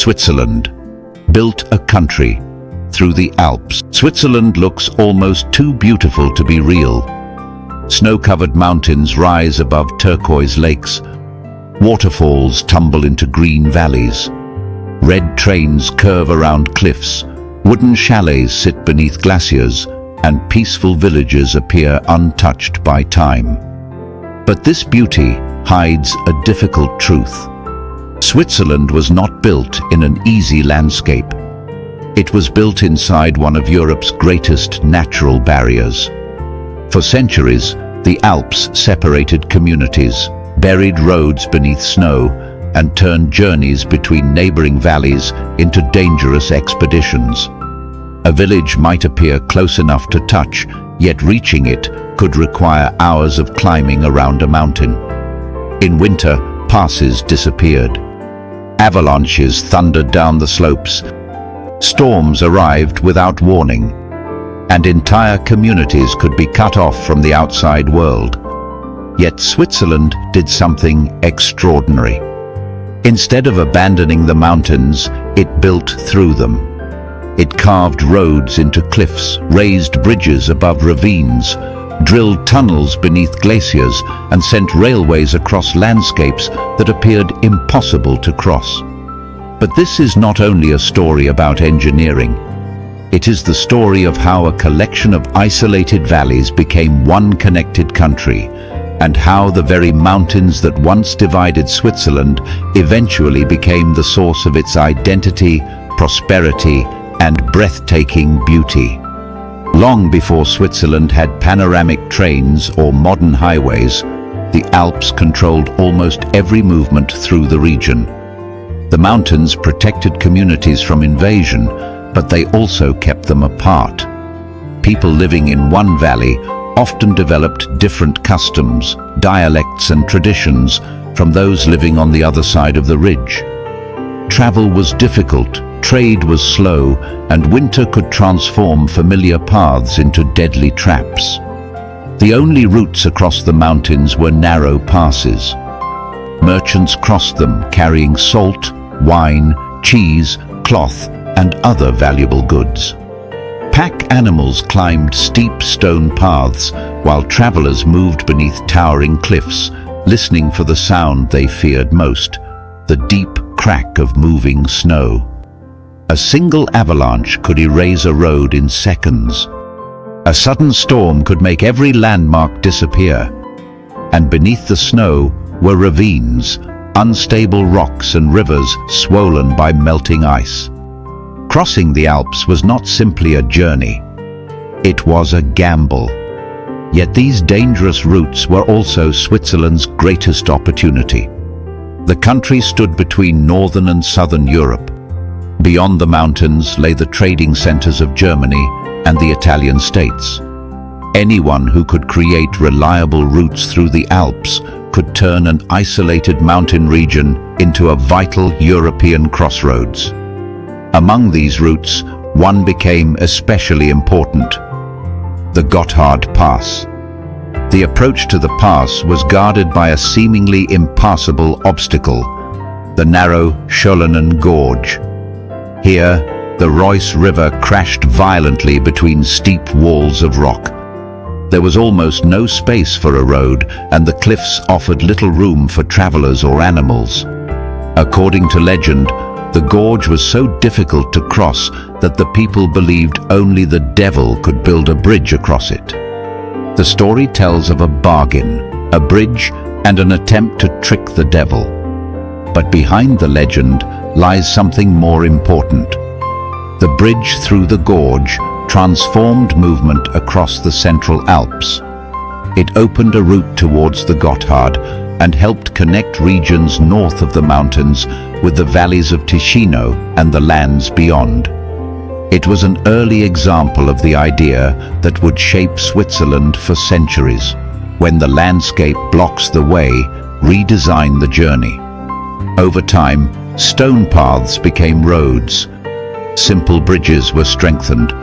Switzerland built a country through the Alps. Switzerland looks almost too beautiful to be real. Snow-covered mountains rise above turquoise lakes. Waterfalls tumble into green valleys. Red trains curve around cliffs. Wooden chalets sit beneath glaciers, and peaceful villages appear untouched by time. But this beauty hides a difficult truth. Switzerland was not built in an easy landscape. It was built inside one of Europe's greatest natural barriers. For centuries, the Alps separated communities, buried roads beneath snow, and turned journeys between neighboring valleys into dangerous expeditions. A village might appear close enough to touch, yet reaching it could require hours of climbing around a mountain. In winter, passes disappeared. Avalanches thundered down the slopes. Storms arrived without warning, and entire communities could be cut off from the outside world. Yet Switzerland did something extraordinary. Instead of abandoning the mountains, it built through them. It carved roads into cliffs, raised bridges above ravines, drilled tunnels beneath glaciers, and sent railways across landscapes that appeared impossible to cross. But this is not only a story about engineering. It is the story of how a collection of isolated valleys became one connected country, and how the very mountains that once divided Switzerland eventually became the source of its identity, prosperity, and breathtaking beauty. Long before Switzerland had panoramic trains or modern highways, the Alps controlled almost every movement through the region. The mountains protected communities from invasion, but they also kept them apart. People living in one valley often developed different customs, dialects, and traditions from those living on the other side of the ridge. Travel was difficult, trade was slow, and winter could transform familiar paths into deadly traps. The only routes across the mountains were narrow passes. Merchants crossed them carrying salt, wine, cheese, cloth, and other valuable goods. Pack animals climbed steep stone paths, while travelers moved beneath towering cliffs, listening for the sound they feared most, the deep crack of moving snow. A single avalanche could erase a road in seconds. A sudden storm could make every landmark disappear. And beneath the snow were ravines, unstable rocks and rivers swollen by melting ice. Crossing the Alps was not simply a journey. It was a gamble. Yet these dangerous routes were also Switzerland's greatest opportunity. The country stood between northern and southern Europe. Beyond the mountains lay the trading centers of Germany and the Italian states. Anyone who could create reliable routes through the Alps could turn an isolated mountain region into a vital European crossroads. Among these routes, one became especially important: the Gotthard Pass. The approach to the pass was guarded by a seemingly impassable obstacle, the narrow Schollenen Gorge. Here, the Reuss River crashed violently between steep walls of rock. There was almost no space for a road, and the cliffs offered little room for travelers or animals. According to legend, the gorge was so difficult to cross that the people believed only the devil could build a bridge across it. The story tells of a bargain, a bridge, and an attempt to trick the devil. But behind the legend lies something more important. The bridge through the gorge transformed movement across the Central Alps. It opened a route towards the Gotthard and helped connect regions north of the mountains with the valleys of Ticino and the lands beyond. It was an early example of the idea that would shape Switzerland for centuries. When the landscape blocks the way, redesign the journey. Over time, stone paths became roads. Simple bridges were strengthened.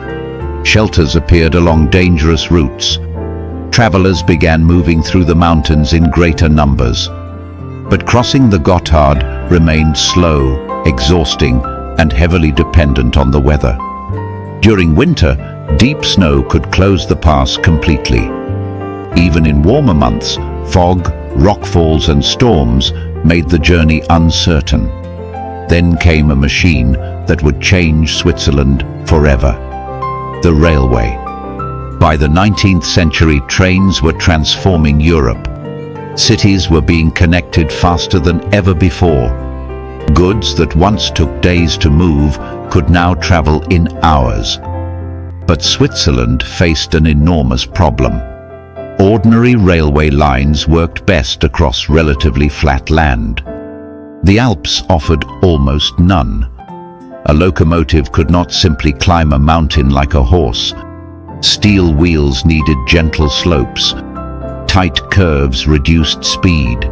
Shelters appeared along dangerous routes. Travelers began moving through the mountains in greater numbers. But crossing the Gotthard remained slow, exhausting, and heavily dependent on the weather. During winter, deep snow could close the pass completely. Even in warmer months, fog, rockfalls and storms made the journey uncertain. Then came a machine that would change Switzerland forever: the railway. By the 19th century, trains were transforming Europe. Cities were being connected faster than ever before. Goods that once took days to move could now travel in hours. But Switzerland faced an enormous problem. Ordinary railway lines worked best across relatively flat land. The Alps offered almost none. A locomotive could not simply climb a mountain like a horse. Steel wheels needed gentle slopes. Tight curves reduced speed.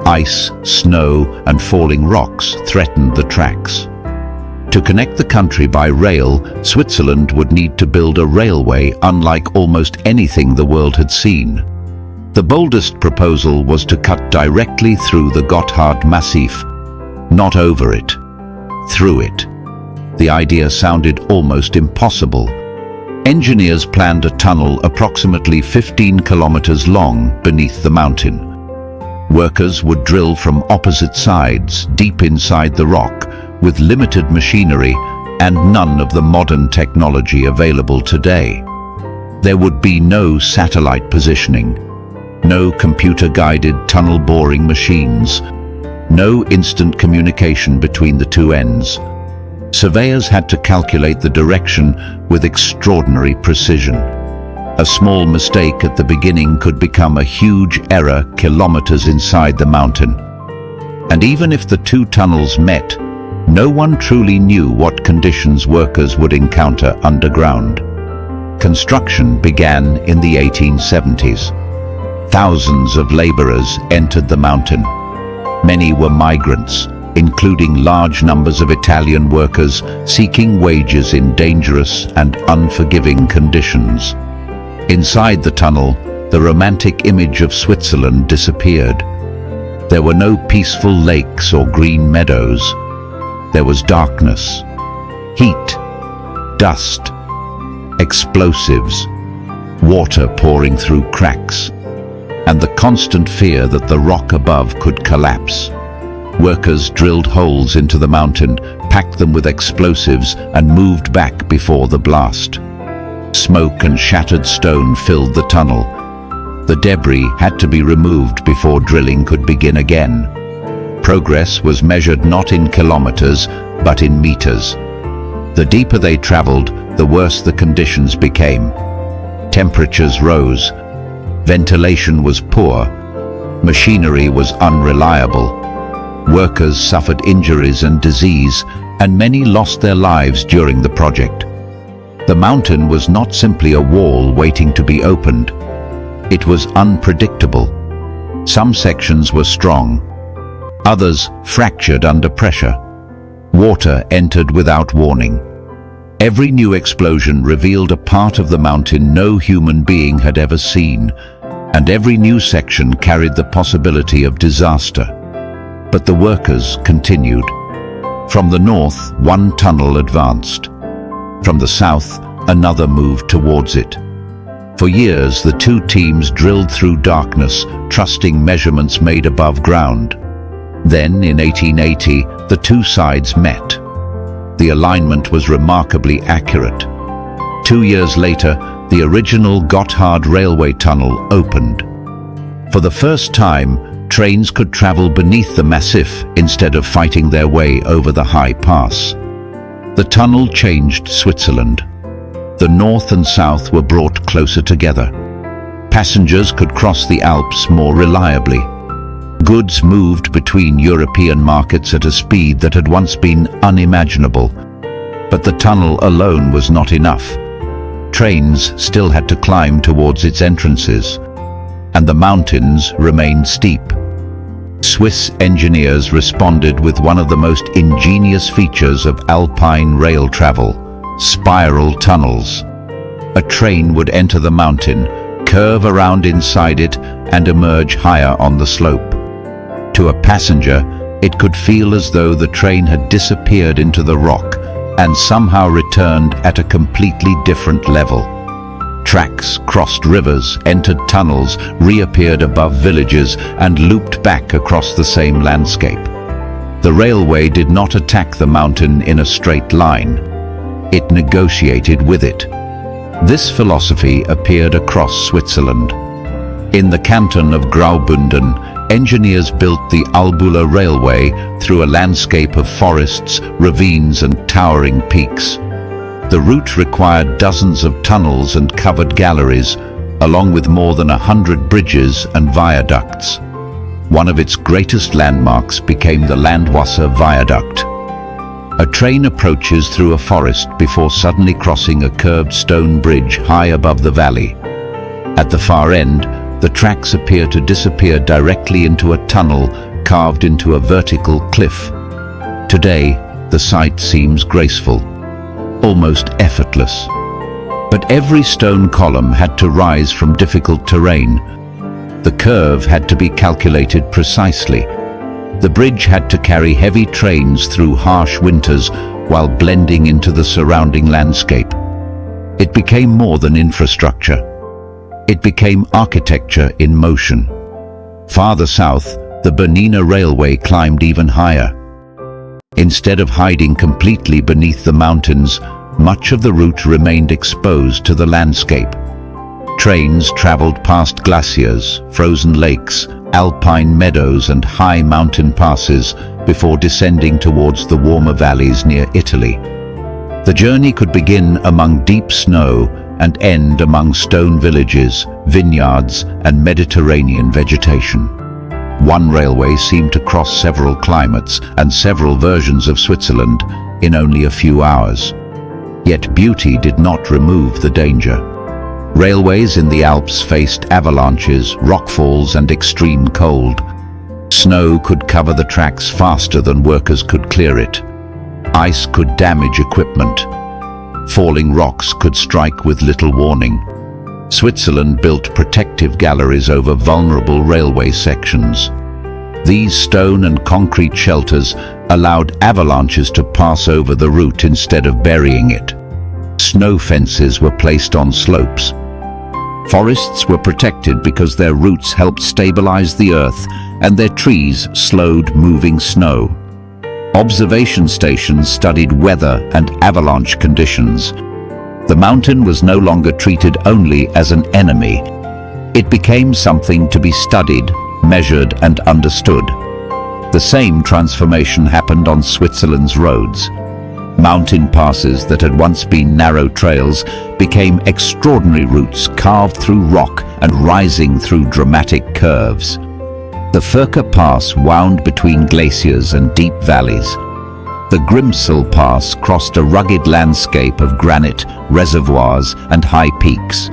Ice, snow, and falling rocks threatened the tracks. To connect the country by rail, Switzerland would need to build a railway unlike almost anything the world had seen. The boldest proposal was to cut directly through the Gotthard Massif, not over it, through it. The idea sounded almost impossible. Engineers planned a tunnel approximately 15 kilometers long beneath the mountain. Workers would drill from opposite sides, deep inside the rock, with limited machinery and none of the modern technology available today. There would be no satellite positioning, no computer-guided tunnel boring machines, no instant communication between the two ends. Surveyors had to calculate the direction with extraordinary precision. A small mistake at the beginning could become a huge error kilometers inside the mountain. And even if the two tunnels met, no one truly knew what conditions workers would encounter underground. Construction began in the 1870s. Thousands of laborers entered the mountain. Many were migrants, including large numbers of Italian workers seeking wages in dangerous and unforgiving conditions. Inside the tunnel, the romantic image of Switzerland disappeared. There were no peaceful lakes or green meadows. There was darkness, heat, dust, explosives, water pouring through cracks, and the constant fear that the rock above could collapse. Workers drilled holes into the mountain, packed them with explosives, and moved back before the blast. Smoke and shattered stone filled the tunnel. The debris had to be removed before drilling could begin again. Progress was measured not in kilometers, but in meters. The deeper they traveled, the worse the conditions became. Temperatures rose. Ventilation was poor. Machinery was unreliable. Workers suffered injuries and disease, and many lost their lives during the project. The mountain was not simply a wall waiting to be opened. It was unpredictable. Some sections were strong. Others fractured under pressure. Water entered without warning. Every new explosion revealed a part of the mountain no human being had ever seen, and every new section carried the possibility of disaster. But the workers continued. From the north, one tunnel advanced. From the south, another moved towards it. For years, the two teams drilled through darkness, trusting measurements made above ground. Then, in 1880, the two sides met. The alignment was remarkably accurate. 2 years later, the original Gotthard Railway Tunnel opened. For the first time, trains could travel beneath the massif instead of fighting their way over the high pass. The tunnel changed Switzerland. The north and south were brought closer together. Passengers could cross the Alps more reliably. Goods moved between European markets at a speed that had once been unimaginable. But the tunnel alone was not enough. Trains still had to climb towards its entrances, and the mountains remained steep. Swiss engineers responded with one of the most ingenious features of Alpine rail travel: spiral tunnels. A train would enter the mountain, curve around inside it, and emerge higher on the slope. To a passenger, It could feel as though the train had disappeared into the rock and somehow returned at a completely different level. Tracks crossed rivers, entered tunnels, reappeared above villages, and looped back across the same landscape. The railway did not attack the mountain in a straight line. It negotiated with it. This philosophy appeared across Switzerland. In the canton of Graubünden, engineers built the Albula Railway through a landscape of forests, ravines, and towering peaks. The route required dozens of tunnels and covered galleries, along with more than 100 bridges and viaducts. One of its greatest landmarks became the Landwasser Viaduct. A train approaches through a forest before suddenly crossing a curved stone bridge high above the valley. At the far end, the tracks appear to disappear directly into a tunnel carved into a vertical cliff. Today, the sight seems graceful, almost effortless. But every stone column had to rise from difficult terrain. The curve had to be calculated precisely. The bridge had to carry heavy trains through harsh winters while blending into the surrounding landscape. It became more than infrastructure. It became architecture in motion. Farther south, the Bernina railway climbed even higher. Instead of hiding completely beneath the mountains, much of the route remained exposed to the landscape. Trains traveled past glaciers, frozen lakes, alpine meadows, and high mountain passes before descending towards the warmer valleys near Italy. The journey could begin among deep snow and end among stone villages, vineyards, and Mediterranean vegetation. One railway seemed to cross several climates and several versions of Switzerland in only a few hours. Yet beauty did not remove the danger. Railways in the Alps faced avalanches, rockfalls, and extreme cold. Snow could cover the tracks faster than workers could clear it. Ice could damage equipment. Falling rocks could strike with little warning. Switzerland built protective galleries over vulnerable railway sections. These stone and concrete shelters allowed avalanches to pass over the route instead of burying it. Snow fences were placed on slopes. Forests were protected because their roots helped stabilize the earth and their trees slowed moving snow. Observation stations studied weather and avalanche conditions. The mountain was no longer treated only as an enemy. It became something to be studied, measured, and understood. The same transformation happened on Switzerland's roads. Mountain passes that had once been narrow trails became extraordinary routes carved through rock and rising through dramatic curves. The Gotthard Pass wound between glaciers and deep valleys. The Grimsel Pass crossed a rugged landscape of granite, reservoirs, and high peaks.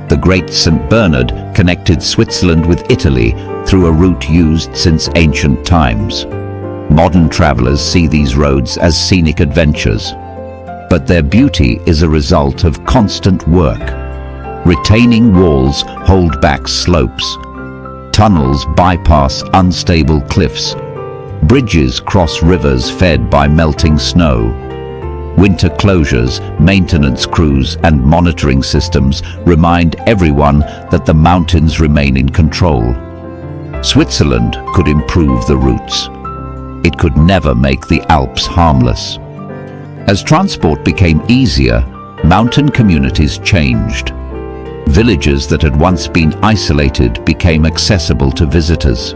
The Great St. Bernard connected Switzerland with Italy through a route used since ancient times. Modern travelers see these roads as scenic adventures, but their beauty is a result of constant work. Retaining walls hold back slopes. Tunnels bypass unstable cliffs. Bridges cross rivers fed by melting snow. Winter closures, maintenance crews, and monitoring systems remind everyone that the mountains remain in control. Switzerland could improve the routes. It could never make the Alps harmless. As transport became easier, mountain communities changed. Villages that had once been isolated became accessible to visitors.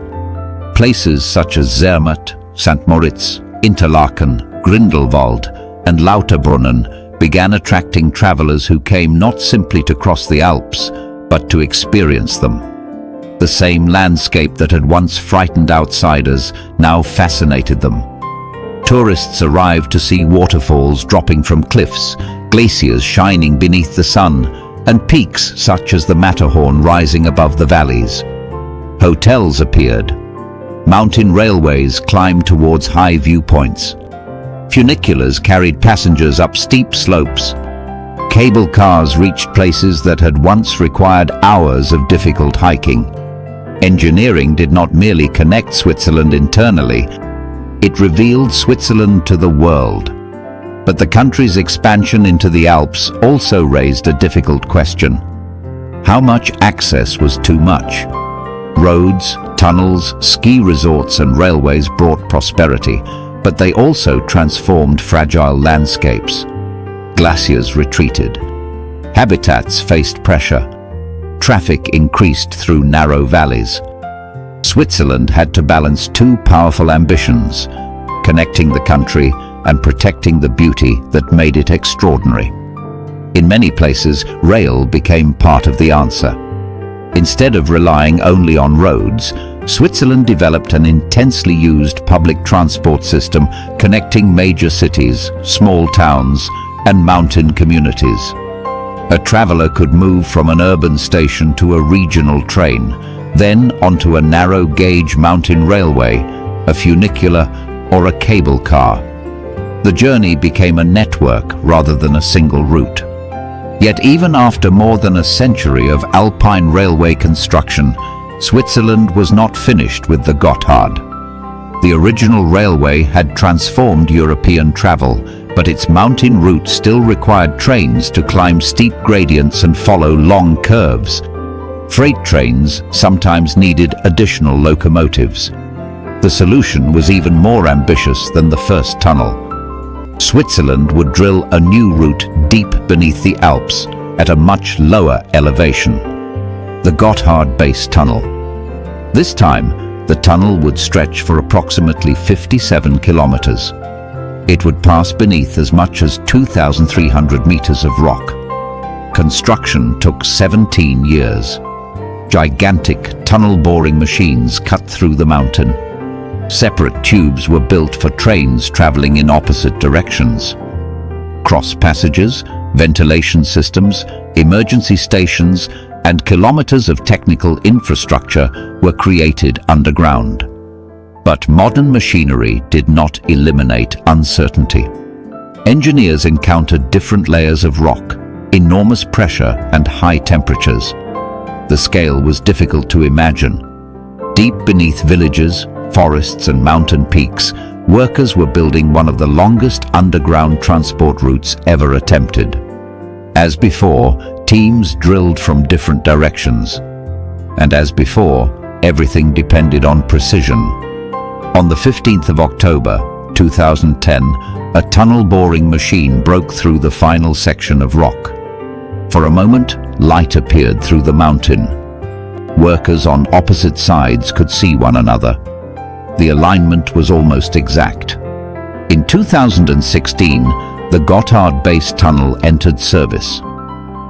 Places such as Zermatt, St. Moritz, Interlaken, Grindelwald, and Lauterbrunnen began attracting travelers who came not simply to cross the Alps, but to experience them. The same landscape that had once frightened outsiders now fascinated them. Tourists arrived to see waterfalls dropping from cliffs, glaciers shining beneath the sun, and peaks such as the Matterhorn rising above the valleys. Hotels appeared. Mountain railways climbed towards high viewpoints. Funiculars carried passengers up steep slopes. Cable cars reached places that had once required hours of difficult hiking. Engineering did not merely connect Switzerland internally, It revealed Switzerland to the world. But the country's expansion into the Alps also raised a difficult question. How much access was too much? Roads, tunnels, ski resorts and railways brought prosperity, but they also transformed fragile landscapes. Glaciers retreated. Habitats faced pressure. Traffic increased through narrow valleys. Switzerland had to balance two powerful ambitions, connecting the country and protecting the beauty that made it extraordinary. In many places, rail became part of the answer. Instead of relying only on roads, Switzerland developed an intensely used public transport system connecting major cities, small towns, and mountain communities. A traveler could move from an urban station to a regional train, then onto a narrow-gauge mountain railway, a funicular, or a cable car. The journey became a network rather than a single route. Yet even after more than a century of Alpine railway construction, Switzerland was not finished with the Gotthard. The original railway had transformed European travel, but its mountain route still required trains to climb steep gradients and follow long curves. Freight trains sometimes needed additional locomotives. The solution was even more ambitious than the first tunnel. Switzerland would drill a new route deep beneath the Alps at a much lower elevation, the Gotthard Base Tunnel. This time, the tunnel would stretch for approximately 57 kilometers. It would pass beneath as much as 2,300 meters of rock. Construction took 17 years. Gigantic tunnel-boring machines cut through the mountain. Separate tubes were built for trains traveling in opposite directions. Cross passages, ventilation systems, emergency stations, and kilometers of technical infrastructure were created underground. But modern machinery did not eliminate uncertainty. Engineers encountered different layers of rock, enormous pressure, and high temperatures. The scale was difficult to imagine. Deep beneath villages, forests and mountain peaks, workers were building one of the longest underground transport routes ever attempted. As before, teams drilled from different directions. And as before, everything depended on precision. On the 15th of October, 2010, a tunnel-boring machine broke through the final section of rock. For a moment, light appeared through the mountain. Workers on opposite sides could see one another. The alignment was almost exact. In 2016, the Gotthard Base Tunnel entered service.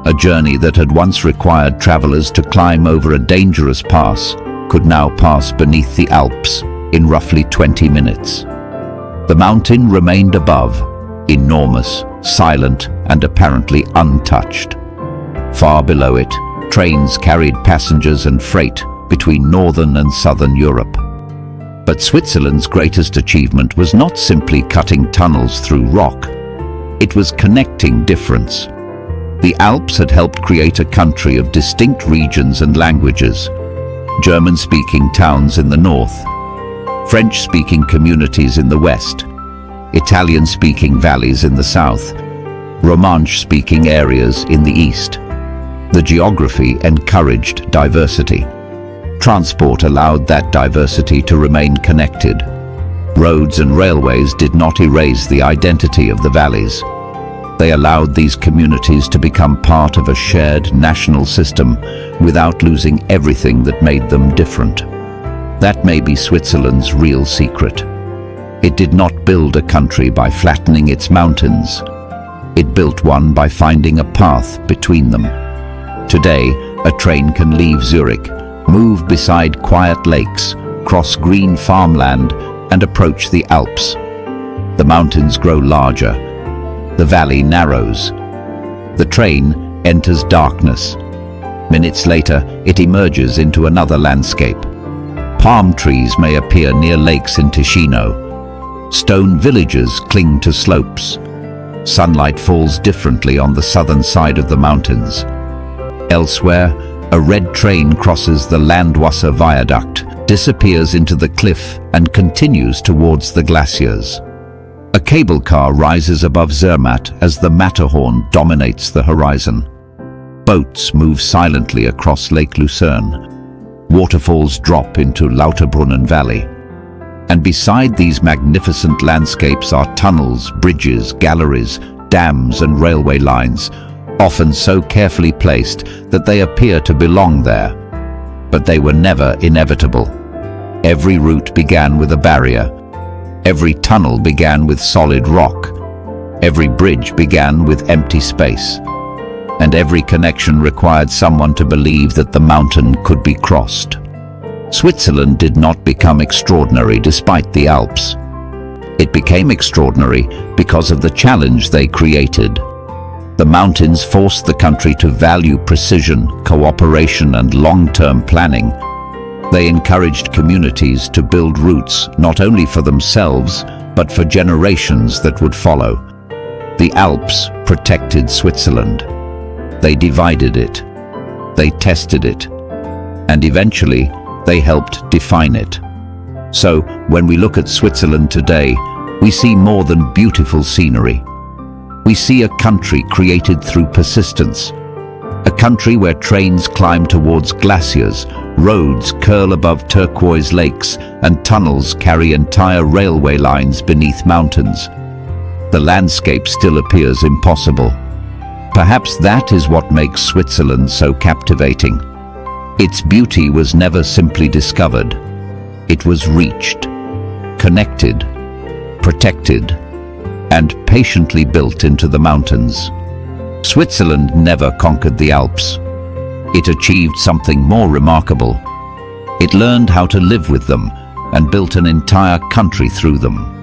A journey that had once required travelers to climb over a dangerous pass could now pass beneath the Alps in roughly 20 minutes. The mountain remained above, enormous, silent, and apparently untouched. Far below it, trains carried passengers and freight between northern and southern Europe. But Switzerland's greatest achievement was not simply cutting tunnels through rock. It was connecting difference. The Alps had helped create a country of distinct regions and languages. German-speaking towns in the north, French-speaking communities in the west, Italian-speaking valleys in the south, Romansh-speaking areas in the east. The geography encouraged diversity. Transport allowed that diversity to remain connected. Roads and railways did not erase the identity of the valleys. They allowed these communities to become part of a shared national system without losing everything that made them different. That may be Switzerland's real secret. It did not build a country by flattening its mountains. It built one by finding a path between them. Today, a train can leave Zurich, move beside quiet lakes, cross green farmland, and approach the Alps. The mountains grow larger. The valley narrows. The train enters darkness. Minutes later, it emerges into another landscape. Palm trees may appear near lakes in Ticino. Stone villages cling to slopes. Sunlight falls differently on the southern side of the mountains. Elsewhere, a red train crosses the Landwasser Viaduct, disappears into the cliff and continues towards the glaciers. A cable car rises above Zermatt as the Matterhorn dominates the horizon. Boats move silently across Lake Lucerne. Waterfalls drop into Lauterbrunnen Valley. And beside these magnificent landscapes are tunnels, bridges, galleries, dams and railway lines, often so carefully placed that they appear to belong there. But they were never inevitable. Every route began with a barrier. Every tunnel began with solid rock. Every bridge began with empty space. And every connection required someone to believe that the mountain could be crossed. Switzerland did not become extraordinary despite the Alps. It became extraordinary because of the challenge they created. The mountains forced the country to value precision, cooperation, and long-term planning. They encouraged communities to build routes not only for themselves, but for generations that would follow. The Alps protected Switzerland. They divided it. They tested it. And eventually, they helped define it. So, when we look at Switzerland today, we see more than beautiful scenery. We see a country created through persistence. A country where trains climb towards glaciers, roads curl above turquoise lakes, and tunnels carry entire railway lines beneath mountains. The landscape still appears impossible. Perhaps that is what makes Switzerland so captivating. Its beauty was never simply discovered. It was reached, connected, protected, and patiently built into the mountains. Switzerland never conquered the Alps. It achieved something more remarkable. It learned how to live with them and built an entire country through them.